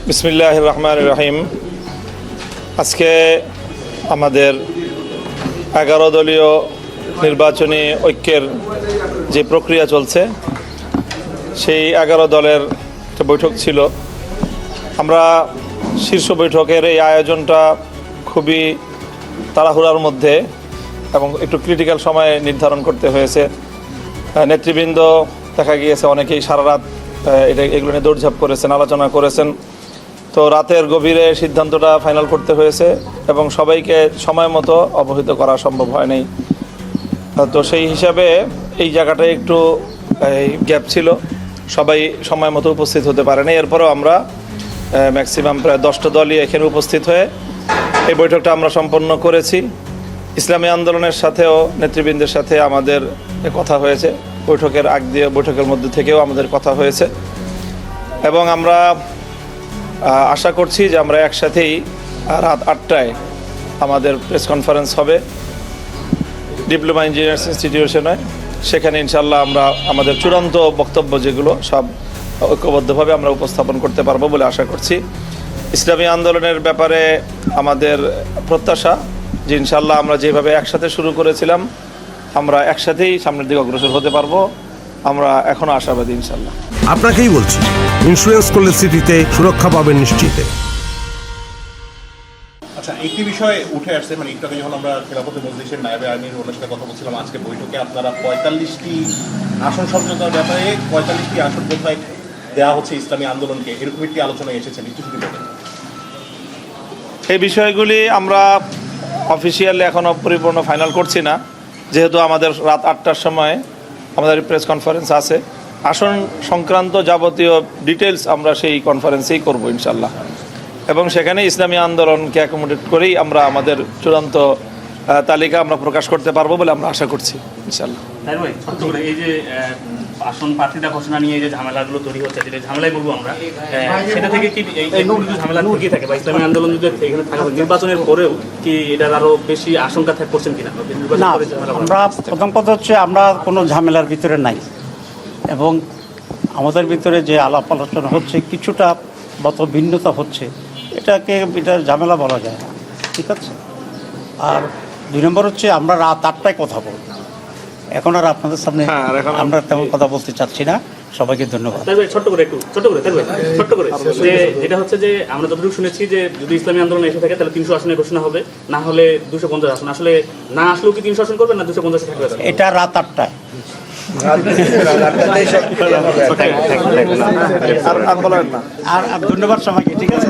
বিসমিল্লাহির রহমানির রহিম। আজকে আমাদের 11 দলীয় নির্বাচনী ঐক্যের যে প্রক্রিয়া চলছে, সেই 11 দলের একটা বৈঠক ছিল। আমরা শীর্ষ বৈঠকের এই আয়োজনটা খুবই তাড়াহুড়ার মধ্যে এবং একটু ক্রিটিক্যাল সময়ে নির্ধারণ করতে হয়েছে। নেতৃবৃন্দ দেখা গিয়েছে অনেকেই সারা রাত এগুলো নিয়ে দৌড়ঝাঁপ করেছেন, আলোচনা করেছেন। তো রাতের গভীরে সিদ্ধান্তটা ফাইনাল করতে হয়েছে এবং সবাইকে সময় মতো অবহিত করা সম্ভব হয়নি। তো সেই হিসাবে এই জায়গাটায় একটু গ্যাপ ছিল, সবাই সময় মতো উপস্থিত হতে পারেনি। এরপরেও আমরা ম্যাক্সিমাম প্রায় 10টা দলই এখানে উপস্থিত হয়ে এই বৈঠকটা আমরা সম্পন্ন করেছি। ইসলামী আন্দোলনের সাথেও নেতৃবৃন্দের সাথে আমাদের কথা হয়েছে, বৈঠকের আগ দিয়ে বৈঠকের মধ্যে থেকেও আমাদের কথা হয়েছে এবং আমরা আশা করছি যে আমরা একসাথেই রাত 8টায় আমাদের প্রেস কনফারেন্স হবে ডিপ্লোমা ইঞ্জিনিয়ার্স ইনস্টিটিউশনে। সেখানে ইনশাল্লাহ আমরা আমাদের চূড়ান্ত বক্তব্য যেগুলো সব ঐক্যবদ্ধভাবে আমরা উপস্থাপন করতে পারবো বলে আশা করছি। ইসলামী আন্দোলনের ব্যাপারে আমাদের প্রত্যাশা যে ইনশাল্লাহ আমরা যেভাবে একসাথে শুরু করেছিলাম আমরা একসাথেই সামনের দিকে অগ্রসর হতে পারবো। আমরা এখনও আশাবাদী ইনশাল্লাহ। আপনাকেই বলছি, ইন্স্যুরেন্স করলে সিটিতে সুরক্ষা পাবেন নিশ্চিতে। আচ্ছা, একটি বিষয় উঠে আসছে, মানে একটু আগে যখন আমরা খেলাফতে মজলিসের নায়েবে আমির ওনার সাথে কথা বলছিলাম, আজকে বৈঠকে আপনারা 45টি আসন সমঝোতার ব্যাপারে 45টি আসন কোথায় দেওয়া হচ্ছে ইসলামী আন্দোলনকে, এরকম একটি আলোচনায় এসেছেন, একটু যদি বলেন। এই বিষয়গুলি আমরা অফিসিয়ালি এখনও পরিপূর্ণ ফাইনাল করছি না, যেহেতু আমাদের রাত 8টার সময় আমাদের প্রেস কনফারেন্স আছে। আসন সংক্রান্ত যাবতীয় ডিটেলস আমরা সেই কনফারেন্সেই করব ইনশাল্লাহ এবং সেখানে ইসলামী আন্দোলনকে অ্যাকোমোডেট করেই আমরা আমাদের চূড়ান্ত তালিকা আমরা প্রকাশ করতে পারবো বলে আমরা আশা করছি ইনশাল্লাহ। এই যে আসন প্রার্থীতা ঘোষণা নিয়ে যে ঝামেলাগুলো তৈরি হচ্ছে, যেটা ঝামেলাই বলবো আমরা, সেটা থেকে কি ঝামেলা ঢুকিয়ে থাকে বা ইসলামী আন্দোলন যদি এখানে থাকা নির্বাচনের পরেও কি এটার আরো বেশি আশঙ্কা করছেন কিনা? না, আমরা প্রথম কথা হচ্ছে আমরা কোনো ঝামেলার ভিতরে নাই এবং আমাদের ভিতরে যে আলাপ আলোচনা হচ্ছে কিছুটা মত ভিন্নতা হচ্ছে, এটা ঝামেলা বলা যায় না, ঠিক আছে। আর 2 নম্বর হচ্ছে আমরা রাত 8টায় কথা বলব, এখন আর আপনাদের সামনে আমরা তেমন কথা বলতে চাচ্ছি না। সবাইকে ধন্যবাদ। ছোট্ট করে যে যেটা হচ্ছে যে আমরা যতটুকু শুনেছি যে যদি ইসলামী আন্দোলন এসে থাকে তাহলে 300 আসনের ঘোষণা হবে, না হলে 250 আসন। আসলে না আসলেও কি 300 আসন করবেন না 250 থাকবে? এটা রাত 8টায়। আর ধন্যবাদ সবাইকে, ঠিক আছে।